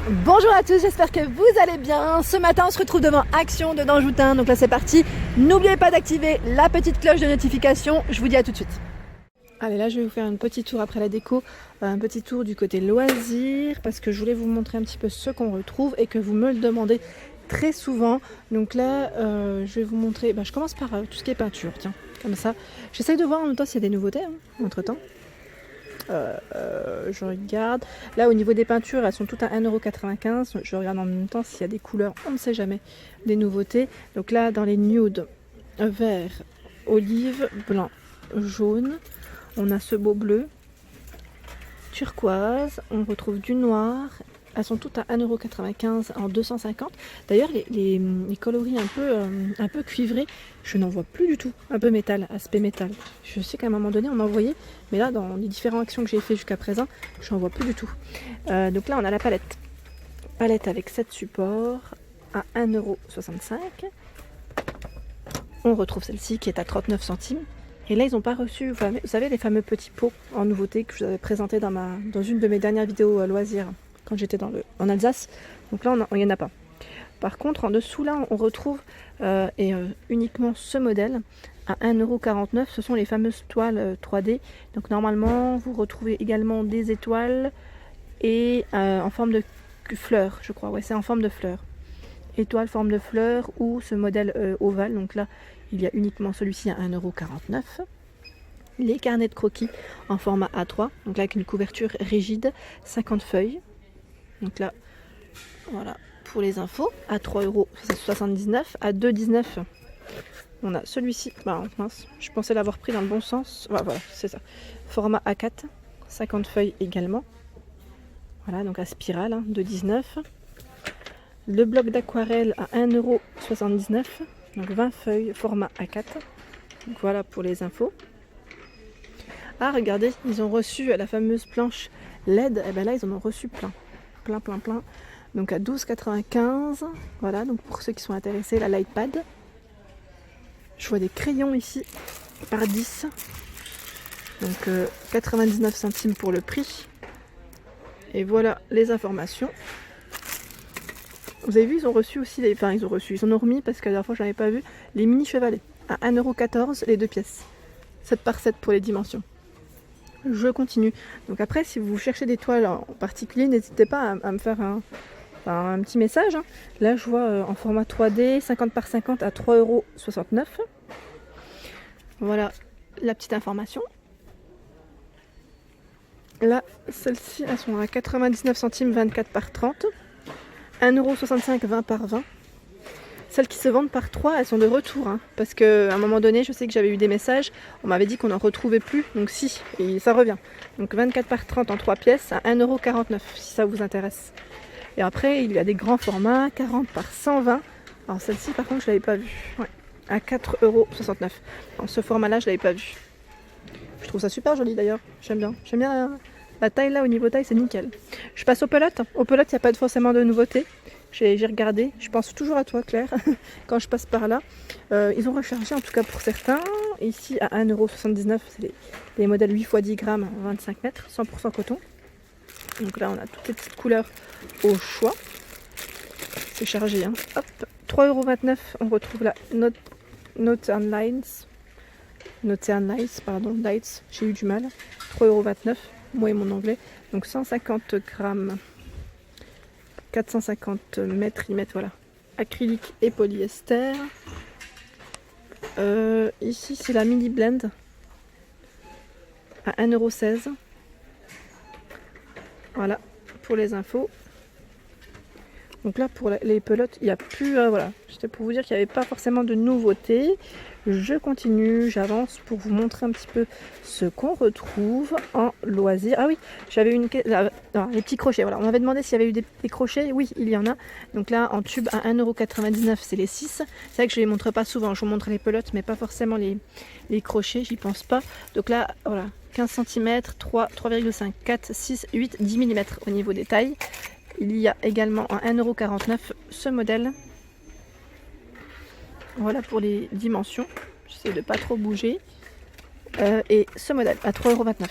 Bonjour à tous, j'espère que vous allez bien. Ce matin on se retrouve devant Action de Danjoutin, donc là c'est parti. N'oubliez pas d'activer la petite cloche de notification, je vous dis à tout de suite. Allez, là je vais vous faire un petit tour après la déco, un petit tour du côté loisirs, parce que je voulais vous montrer un petit peu ce qu'on retrouve et que vous me le demandez très souvent. Donc là je vais vous montrer, je commence par tout ce qui est peinture, tiens, comme ça. J'essaye de voir en même temps s'il y a des nouveautés, entre temps. Je regarde. Là, au niveau des peintures, elles sont toutes à 1,95 €. Je regarde en même temps s'il y a des couleurs, on ne sait jamais, des nouveautés. Donc là, dans les nudes, vert, olive, blanc, jaune, on a ce beau bleu, turquoise, on retrouve du noir. Elles sont toutes à 1,95 € en 250. D'ailleurs, les coloris un peu cuivrés, je n'en vois plus du tout. Un peu métal, aspect métal. Je sais qu'à un moment donné, on en voyait. Mais là, dans les différentes actions que j'ai fait jusqu'à présent, je n'en vois plus du tout. Donc là, on a la palette. Palette avec 7 supports à 1,65 €. On retrouve celle-ci qui est à 39 centimes. Et là, ils n'ont pas reçu, vous savez, les fameux petits pots en nouveauté que je vous avais présenté dans une de mes dernières vidéos loisirs, quand j'étais en Alsace. Donc là, il n'y en a pas. Par contre, en dessous, là, on retrouve uniquement ce modèle à 1,49 €. Ce sont les fameuses toiles 3D. Donc normalement, vous retrouvez également des étoiles et en forme de fleurs, je crois. Ouais, c'est en forme de fleurs. Étoile, forme de fleurs ou ce modèle ovale. Donc là, il y a uniquement celui-ci à 1,49 €. Les carnets de croquis en format A3. Donc là, avec une couverture rigide, 50 feuilles. Donc là, voilà, pour les infos, à 3,79 €, à 2,19 €. On a celui-ci, mince, je pensais l'avoir pris dans le bon sens. Voilà, c'est ça. Format A4, 50 feuilles également. Voilà, donc à spirale, 2,19 €. Le bloc d'aquarelle à 1,79 €, donc 20 feuilles, format A4. Donc voilà pour les infos. Ah, regardez, ils ont reçu la fameuse planche LED. Et bien là, ils en ont reçu plein. Donc à 12,95 €. Voilà, donc pour ceux qui sont intéressés, là, l'iPad. Je vois des crayons ici par 10. Donc 99 centimes pour le prix. Et voilà les informations. Vous avez vu, ils ont reçu aussi ils en ont remis parce que la dernière fois je n'avais pas vu les mini chevalets à 1,14 € les 2 pièces. 7 par 7 pour les dimensions. Je continue. Donc après, si vous cherchez des toiles en particulier, n'hésitez pas à me faire un petit message. Là, je vois en format 3D, 50 par 50 à 3,69 €. Voilà la petite information. Là, celles-ci, elles sont à 99 centimes, 24 par 30. 1,65 €, 20 par 20. Celles qui se vendent par 3, elles sont de retour. Parce qu'à un moment donné, je sais que j'avais eu des messages. On m'avait dit qu'on n'en retrouvait plus. Donc si, et ça revient. Donc 24 par 30 en 3 pièces à 1,49 € si ça vous intéresse. Et après, il y a des grands formats, 40 par 120. Alors celle-ci, par contre, je ne l'avais pas vue. Ouais, à 4,69 €. Dans ce format-là, je ne l'avais pas vue. Je trouve ça super joli d'ailleurs. J'aime bien. J'aime bien la taille là, au niveau taille, c'est nickel. Je passe aux pelotes. Aux pelotes, il n'y a pas forcément de nouveauté. J'ai regardé, je pense toujours à toi Claire, quand je passe par là. Ils ont rechargé en tout cas pour certains. Ici à 1,79 €, c'est les modèles 8 x 10 grammes, 25 mètres, 100% coton. Donc là on a toutes les petites couleurs au choix. C'est chargé. Hop, 3,29 €, on retrouve la Note Lights, j'ai eu du mal. 3,29 €, moi et mon anglais. Donc 150 grammes. 450 mètres, voilà. Acrylique et polyester. Ici, c'est la mini blend à 1,16 €. Voilà, pour les infos. Donc là, pour les pelotes, il n'y a plus... voilà, c'était pour vous dire qu'il n'y avait pas forcément de nouveautés. Je continue, j'avance pour vous montrer un petit peu ce qu'on retrouve en loisirs. Ah oui, j'avais les petits crochets. Voilà, on m'avait demandé s'il y avait eu des crochets. Oui, il y en a. Donc là, en tube à 1,99 €, c'est les 6. C'est vrai que je ne les montre pas souvent. Je vous montre les pelotes, mais pas forcément les crochets. J'y pense pas. Donc là, voilà, 15 cm, 3,5, 4, 6, 8, 10 mm au niveau des tailles. Il y a également à 1,49 € ce modèle. Voilà pour les dimensions. J'essaie de pas trop bouger. Et ce modèle à 3,29 €.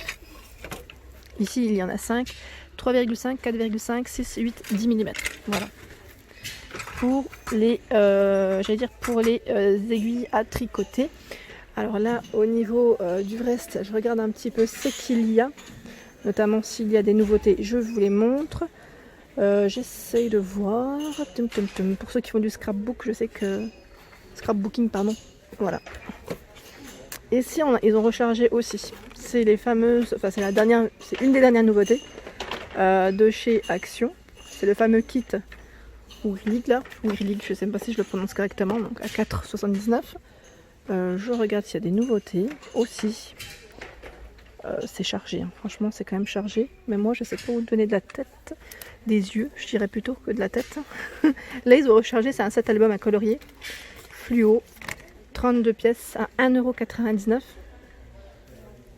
Ici, il y en a 5. 3,5, 4,5, 6, 8, 10 mm. Voilà. Pour les, pour les aiguilles à tricoter. Alors là, au niveau du reste, je regarde un petit peu ce qu'il y a. Notamment s'il y a des nouveautés, je vous les montre. J'essaye de voir. Pour ceux qui font du scrapbook, je sais que... Scrapbooking, pardon. Voilà. Et si ils ont rechargé aussi. C'est les fameuses... Enfin, c'est une des dernières nouveautés de chez Action. C'est le fameux kit Whirlig là. Whirlig, je ne sais pas si je le prononce correctement. Donc à 4,79. Je regarde s'il y a des nouveautés aussi. C'est chargé, hein. Franchement c'est quand même chargé, mais moi je sais pas où donner de la tête, des yeux je dirais plutôt que de la tête. Là ils ont rechargé, c'est un set album à colorier, fluo, 32 pièces à 1,99 €.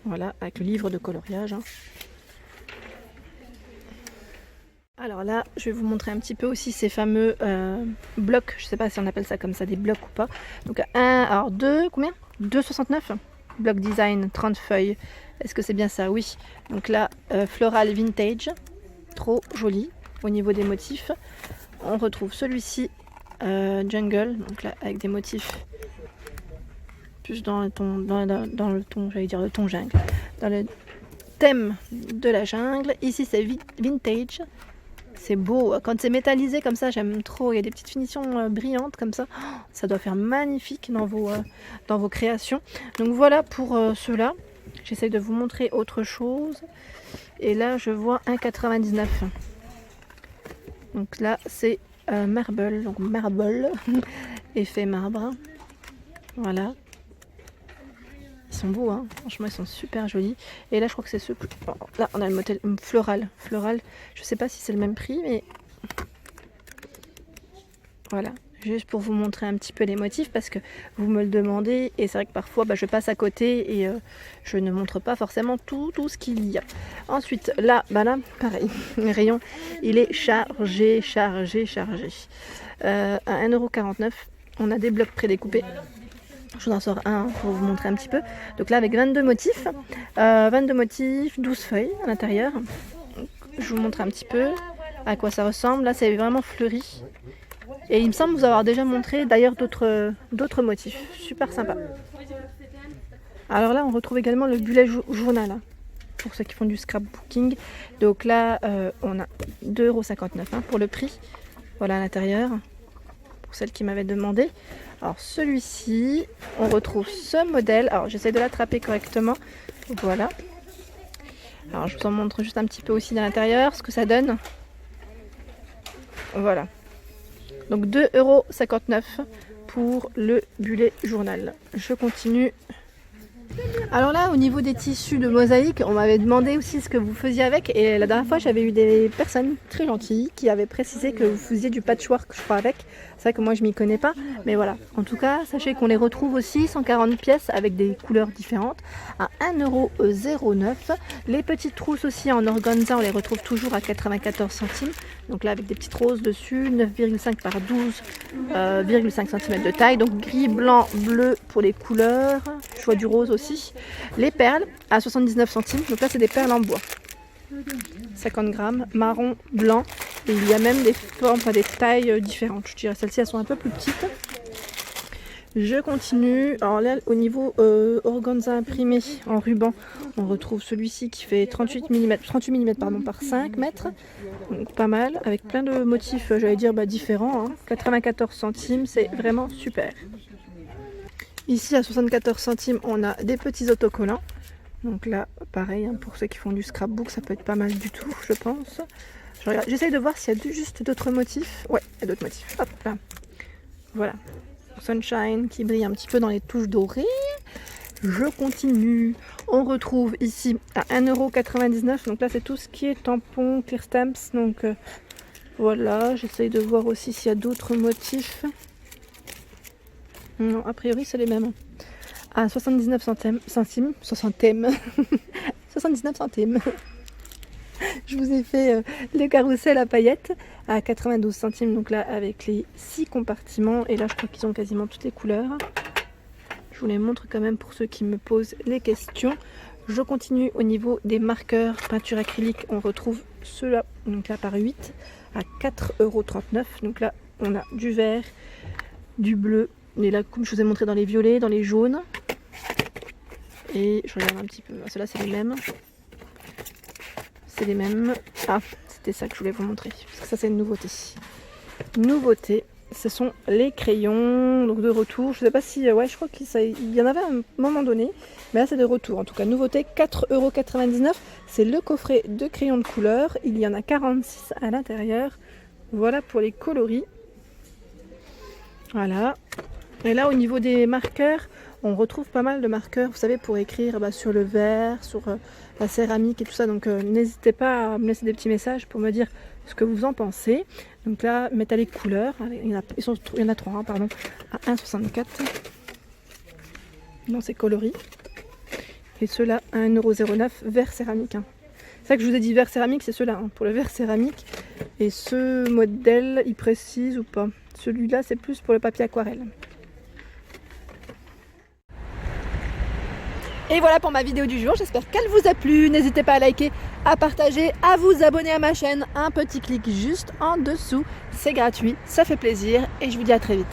Voilà, avec le livre de coloriage, hein. Alors là je vais vous montrer un petit peu aussi ces fameux blocs, je sais pas si on appelle ça comme ça, des blocs ou pas. Donc combien 2,69 bloc design, 30 feuilles. Est-ce que c'est bien ça? Oui. Donc là, floral vintage, trop joli au niveau des motifs. On retrouve celui-ci, jungle, donc là avec des motifs plus dans le ton, j'allais dire le ton jungle, dans le thème de la jungle. Ici c'est vintage. C'est beau, quand c'est métallisé comme ça, j'aime trop. Il y a des petites finitions brillantes comme ça. Oh, ça doit faire magnifique dans vos créations. Donc voilà pour ceux-là. J'essaye de vous montrer autre chose. Et là, je vois 1,99 €. Donc là, c'est marble. Donc marble, effet marbre. Voilà. Ils sont beaux, hein. Franchement, ils sont super jolis. Et là, je crois que c'est ceux... Là, on a le modèle floral. Floral, je sais pas si c'est le même prix, mais... Voilà. Juste pour vous montrer un petit peu les motifs, parce que vous me le demandez. Et c'est vrai que parfois, je passe à côté et je ne montre pas forcément tout ce qu'il y a. Ensuite, là, là, pareil. Le rayon, il est chargé. À 1,49 €, on a des blocs prédécoupés. Je vous en sors un pour vous montrer un petit peu. Donc là avec 22 motifs, 12 feuilles à l'intérieur. Je vous montre un petit peu à quoi ça ressemble. Là c'est vraiment fleuri. Et il me semble vous avoir déjà montré d'ailleurs d'autres motifs. Super sympa. Alors là on retrouve également le bullet journal, hein, pour ceux qui font du scrapbooking. Donc là on a 2,59 € pour le prix. Voilà à l'intérieur. Pour celle qui m'avait demandé. Alors celui-ci, on retrouve ce modèle. Alors j'essaie de l'attraper correctement. Voilà. Alors je vous en montre juste un petit peu aussi à l'intérieur ce que ça donne. Voilà. Donc 2,59 € pour le bullet journal. Je continue. Alors là, au niveau des tissus de mosaïque, on m'avait demandé aussi ce que vous faisiez avec. Et la dernière fois, j'avais eu des personnes très gentilles qui avaient précisé que vous faisiez du patchwork, je crois, avec. C'est vrai que moi, je m'y connais pas. Mais voilà. En tout cas, sachez qu'on les retrouve aussi, 140 pièces avec des couleurs différentes, à 1,09 €. Les petites trousses aussi en organza, on les retrouve toujours à 94 centimes. Donc là, avec des petites roses dessus, 9,5 par 12,5 cm de taille. Donc gris, blanc, bleu pour les couleurs. Choix du rose aussi. Les perles à 79 centimes. Donc là, c'est des perles en bois. 50 grammes, marron, blanc. Et il y a même des formes, des tailles différentes. Je dirais celles-ci, elles sont un peu plus petites. Je continue. Alors là, au niveau organza imprimé en ruban, on retrouve celui-ci qui fait 38 mm par 5 mètres. Donc pas mal, avec plein de motifs, j'allais dire différents. 94 centimes, c'est vraiment super. Ici, à 74 centimes, on a des petits autocollants. Donc là, pareil, pour ceux qui font du scrapbook, ça peut être pas mal du tout, je pense. J'essaye de voir s'il y a juste d'autres motifs. Ouais, il y a d'autres motifs. Hop là. Voilà. Sunshine qui brille un petit peu dans les touches dorées. Je continue. On retrouve ici à 1,99 €. Donc là, c'est tout ce qui est tampon, clear stamps. Donc voilà, j'essaye de voir aussi s'il y a d'autres motifs. Non, a priori, c'est les mêmes. À 79 centimes. 79 centimes. Je vous ai fait le carrousel à paillettes à 92 centimes. Donc là, avec les 6 compartiments. Et là, je crois qu'ils ont quasiment toutes les couleurs. Je vous les montre quand même pour ceux qui me posent les questions. Je continue au niveau des marqueurs peinture acrylique. On retrouve ceux-là, donc là par 8 à 4,39 €. Donc là, on a du vert, du bleu. Et là, comme je vous ai montré, dans les violets, dans les jaunes. Et je regarde un petit peu. Ceux-là, c'est les mêmes. C'est les mêmes. Ah, c'était ça que je voulais vous montrer. Parce que ça, c'est une nouveauté. Nouveauté, ce sont les crayons donc de retour. Je sais pas si... ouais, je crois qu'il y en avait à un moment donné. Mais là, c'est de retour. En tout cas, nouveauté, 4,99 €. C'est le coffret de crayons de couleur. Il y en a 46 à l'intérieur. Voilà pour les coloris. Voilà. Et là, au niveau des marqueurs, on retrouve pas mal de marqueurs, vous savez, pour écrire sur le verre, sur la céramique et tout ça. Donc, n'hésitez pas à me laisser des petits messages pour me dire ce que vous en pensez. Donc là, métallique couleur, il y en a 3, pardon, à 1,64 €. Non, c'est coloris. Et ceux-là, à 1,09 €, verre céramique. C'est ça que je vous ai dit, verre céramique, c'est ceux-là, pour le verre céramique. Et ce modèle, il précise ou pas? Celui-là, c'est plus pour le papier aquarelle. Et voilà pour ma vidéo du jour, j'espère qu'elle vous a plu. N'hésitez pas à liker, à partager, à vous abonner à ma chaîne. Un petit clic juste en dessous, c'est gratuit, ça fait plaisir et je vous dis à très vite.